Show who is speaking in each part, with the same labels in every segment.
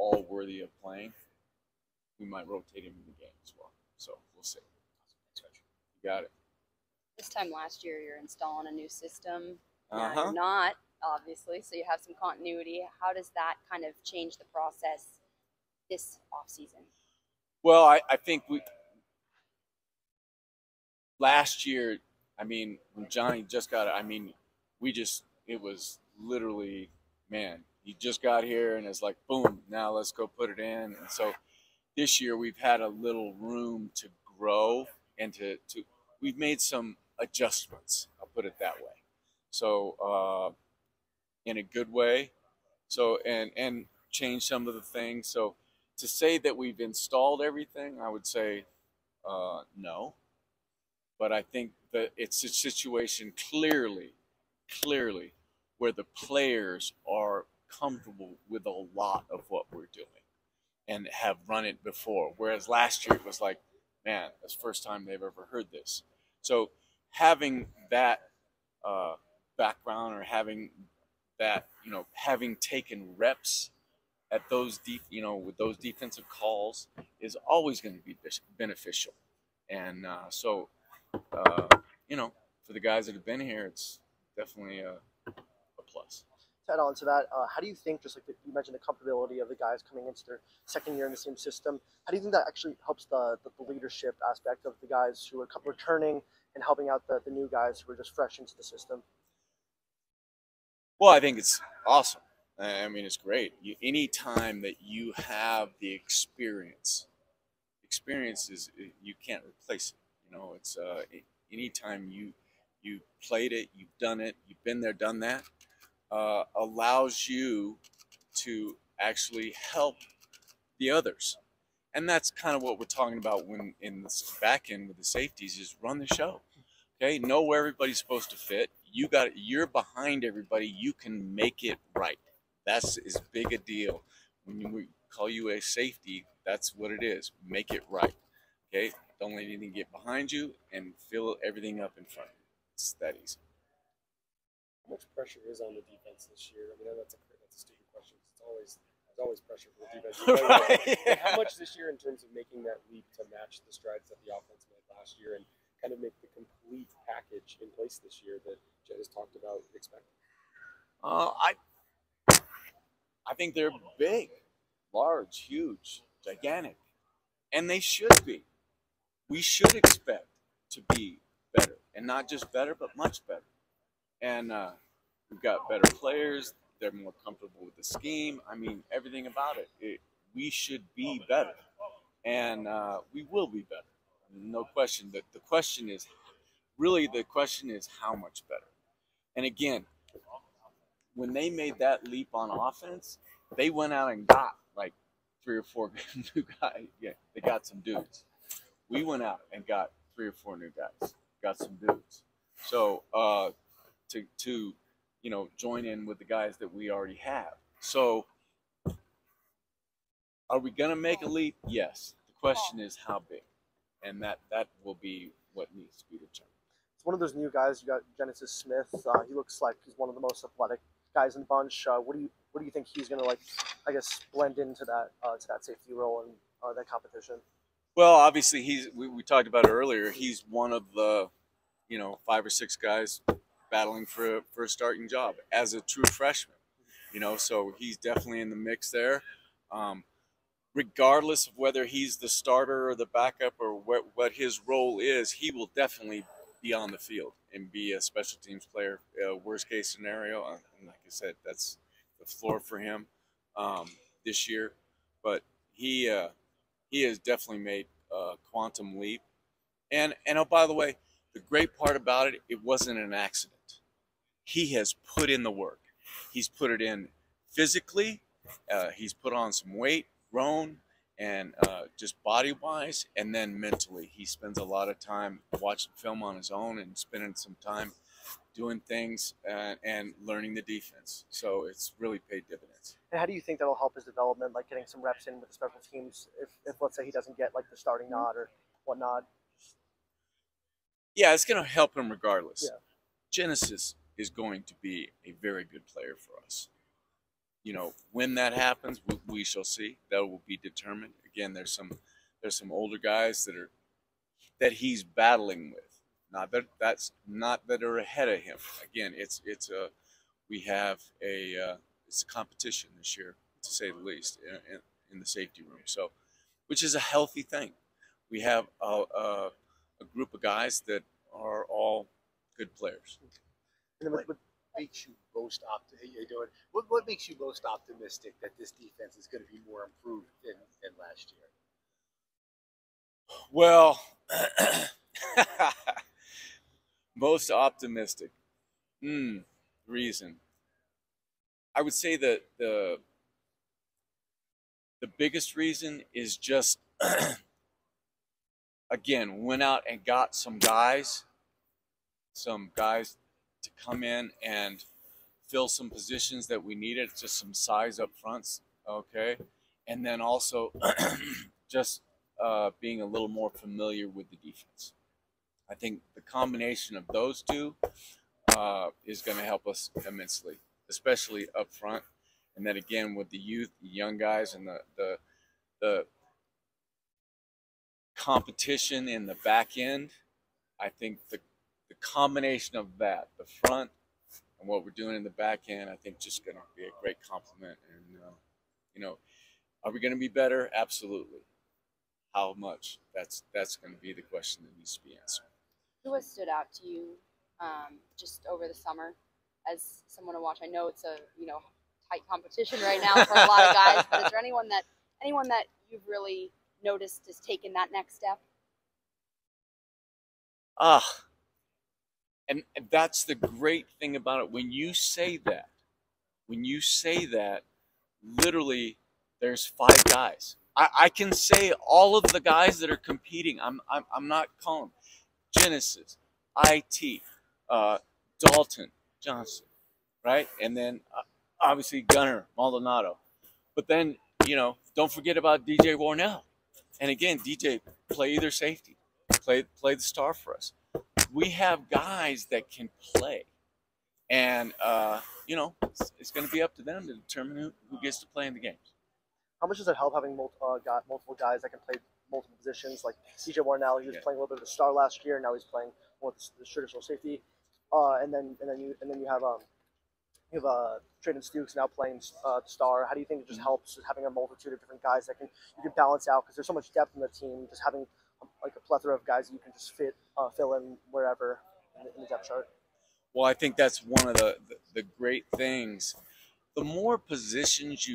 Speaker 1: all worthy of playing, we might rotate him in the game as well. So we'll see. You got it.
Speaker 2: This time last year, you're installing a new system.
Speaker 1: Uh-huh.
Speaker 2: You're not, obviously, so you have some continuity. How does that kind of change the process this offseason?
Speaker 1: Well, I think last year, I mean, when Johnny just got it, I mean, it was literally, man, he just got here and it's like, boom, now let's go put it in. And so this year we've had a little room to grow and we've made some adjustments. I'll put it that way. So, in a good way. So, and change some of the things. So to say that we've installed everything, I would say, no. But I think that it's a situation clearly, where the players are comfortable with a lot of what we're doing and have run it before. Whereas last year it was like, man, that's the first time they've ever heard this. So having that background, or having that, having taken reps at those with those defensive calls is always going to be beneficial. And so, for the guys that have been here, it's definitely a plus.
Speaker 3: To add on to that, how do you think, just like you mentioned, the comfortability of the guys coming into their second year in the same system, how do you think that actually helps the leadership aspect of the guys who are returning and helping out the new guys who are just fresh into the system?
Speaker 1: Well, I think it's awesome. I mean, it's great. Any time that you have the experience is, you can't replace it. It's anytime you played it, you've done it, you've been there, done that, allows you to actually help the others. And that's kind of what we're talking about when in the back end with the safeties, is run the show. Okay, know where everybody's supposed to fit. You're behind everybody. You can make it right. That's as big a deal. When we call you a safety, that's what it is. Make it right. Okay, don't let anything get behind you, and fill everything up in front of you. It's that easy.
Speaker 4: How much pressure is on the defense this year? I mean, that's a stupid question. There's always pressure for the defense. Right. How much this year in terms of making that leap to match the strides that the offense made last year, and kind of make the complete package in place this year that Jed has talked about expecting?
Speaker 1: I think they're big, large, huge, gigantic, and they should be. We should expect to be better, and not just better, but much better. And we've got better players. They're more comfortable with the scheme. I mean, everything about it. We should be better, and we will be better. No question. The question is how much better. And again, when they made that leap on offense, they went out and got like 3 or 4 new guys. Yeah, they got some dudes. We went out and got 3 or 4 new guys. Got some dudes. So to join in with the guys that we already have. So are we going to make a leap? Yes. The question is how big, and that will be what needs to be determined.
Speaker 3: It's one of those new guys. You got Genesis Smith. He looks like he's one of the most athletic guys in the bunch. What do you think he's going to blend into that safety role and that competition?
Speaker 1: Well, obviously we talked about it earlier. He's one of the 5 or 6 guys battling for a starting job as a true freshman. So he's definitely in the mix there. Regardless of whether he's the starter or the backup or what his role is, he will definitely be on the field and be a special teams player. Worst case scenario, and like I said, that's the floor for him this year. But he has definitely made a quantum leap. And oh, by the way, the great part about it, it wasn't an accident. He has put in the work. He's put it in physically. He's put on some weight, grown, and just body-wise, and then mentally. He spends a lot of time watching film on his own and spending some time doing things and learning the defense. So it's really paid dividends.
Speaker 3: And how do you think that'll help his development, like getting some reps in with the special teams, if let's say he doesn't get like the starting nod or whatnot?
Speaker 1: Yeah, it's going to help him regardless.
Speaker 3: Yeah.
Speaker 1: Genesis is going to be a very good player for us. when that happens, we shall see. That will be determined. Again, there's some older guys that he's battling with. Not that are ahead of him. Again, we have it's a competition this year, to say the least, in the safety room. So, which is a healthy thing. We have a group of guys that are all good players.
Speaker 3: And then
Speaker 5: What makes you most What makes you most optimistic that this defense is going to be more improved than last year?
Speaker 1: Well, most optimistic reason. I would say that the biggest reason is just again, went out and got some guys to come in and fill some positions that we needed, just some size up fronts, okay? And then also just being a little more familiar with the defense. I think the combination of those two is going to help us immensely, especially up front. And then again, with the youth, the young guys, and the competition in the back end, I think the combination of that, the front and what we're doing in the back end, I think just going to be a great compliment. And, are we going to be better? Absolutely. How much? That's going to be the question that needs to be answered.
Speaker 2: Who has stood out to you just over the summer as someone to watch? I know it's a tight competition right now for a lot of guys, but is there anyone that you've really noticed has taken that next step?
Speaker 1: And that's the great thing about it. When you say that, literally, there's 5 guys. I can say all of the guys that are competing. I'm not calling Genesis, IT, Dalton Johnson, right? And then obviously Gunnar Maldonado. But then don't forget about DJ Warnell. And again, DJ, play either safety, play the star for us. We have guys that can play, and it's going to be up to them to determine who gets to play in the games.
Speaker 3: How much does it help having multiple guys that can play multiple positions? Like DJ Warnell, he was playing a little bit of the star last year. Now he's playing more the traditional safety. And then you have Traden Stukes now playing star. How do you think it just helps having a multitude of different guys that you can balance out, because there's so much depth in the team, just having like a plethora of guys that you can just fill in wherever in the depth chart?
Speaker 1: Well, I think that's one of the great things. The more positions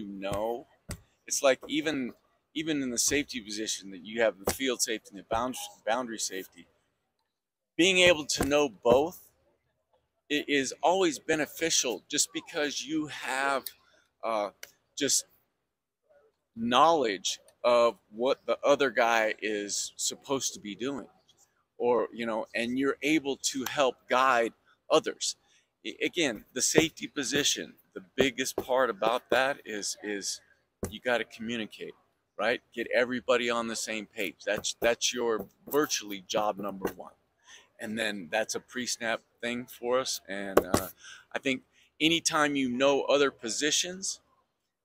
Speaker 1: it's like even in the safety position that you have, the field safety and the boundary safety, being able to know both is always beneficial, just because you have just knowledge of what the other guy is supposed to be doing, or and you're able to help guide others. Again, the safety position, the biggest part about that is you got to communicate, right? Get everybody on the same page. That's your virtually job number 1. And then that's a pre-snap thing for us. And I think anytime you know other positions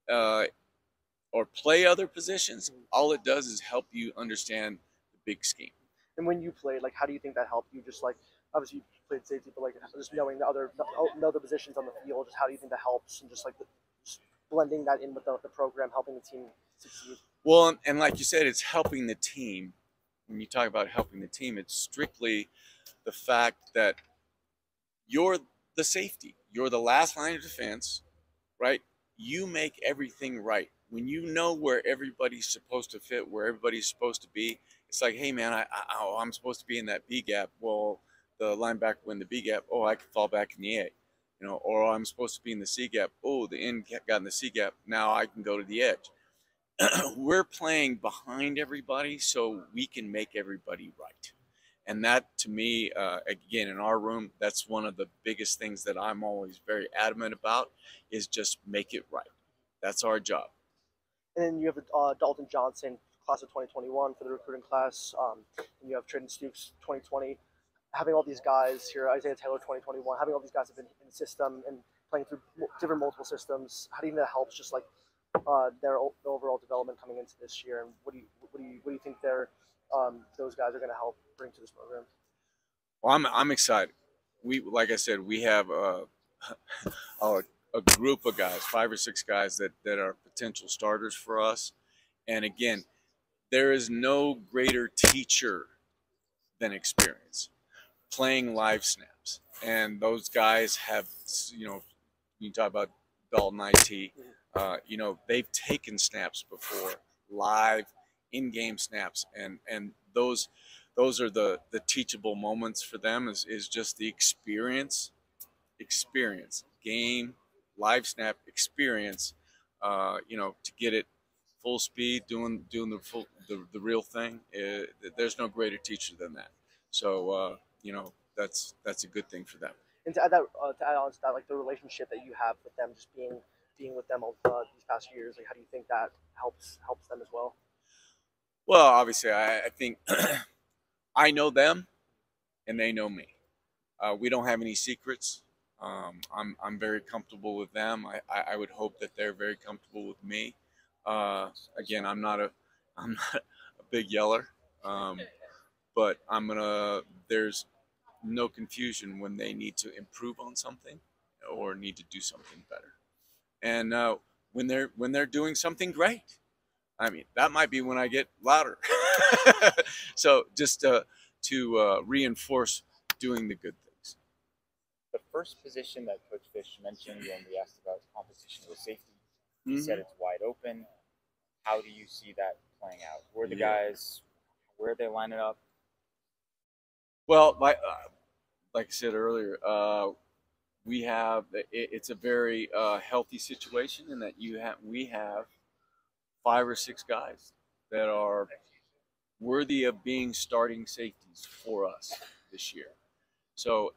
Speaker 1: or play other positions, all it does is help you understand the big scheme.
Speaker 3: And when you played, like, how do you think that helped you? Just like, obviously you played safety, but like just knowing the other positions on the field, just how do you think that helps? And just like just blending that in with the program, helping the team succeed.
Speaker 1: Well, and like you said, it's helping the team. When you talk about helping the team, it's strictly the fact that you're the safety. You're the last line of defense, right? You make everything right. When you know where everybody's supposed to fit, where everybody's supposed to be, it's like, hey, man, I'm supposed to be in that B gap. Well, the linebacker in the B gap, I can fall back in the A. Or I'm supposed to be in the C gap. Oh, the end got in the C gap. Now I can go to the edge. We're playing behind everybody so we can make everybody right. And that, to me, again, in our room, that's one of the biggest things that I'm always very adamant about, is just make it right. That's our job.
Speaker 3: And then you have Dalton Johnson, class of 2021 for the recruiting class. And you have Traden Stukes, 2020. Having all these guys here, Isaiah Taylor, 2021, having all these guys have been in the system and playing through different multiple systems. How do you think that helps just like the overall development coming into this year? And what do you think those guys are going to help bring to this program?
Speaker 1: Well, I'm excited. Like I said, we have a group of guys, 5 or 6 guys that are potential starters for us. And again, there is no greater teacher than experience. Playing live snaps, and those guys have, you talk about Dalton IT, they've taken snaps before, live in-game snaps, and those are the teachable moments for them is just the experience, game, live snap experience, to get it full speed, doing the real thing. There's no greater teacher than that. So that's a good thing for them.
Speaker 3: And to add on to that, like the relationship that you have with them, just being with them these past years, like how do you think that helps them as well?
Speaker 1: Well, obviously, I think I know them, and they know me. We don't have any secrets. I'm very comfortable with them. I would hope that they're very comfortable with me. Again, I'm not a big yeller, but there's no confusion when they need to improve on something or need to do something better. And when they're doing something great, I mean, that might be when I get louder. So just to reinforce doing the good things.
Speaker 6: The first position that Coach Fish mentioned when we asked about competition was safety. He said it's wide open. How do you see that playing out? Who are the guys? Where are they lining up?
Speaker 1: Well, like I said earlier, it's a very healthy situation in that we have 5 or 6 guys that are worthy of being starting safeties for us this year. So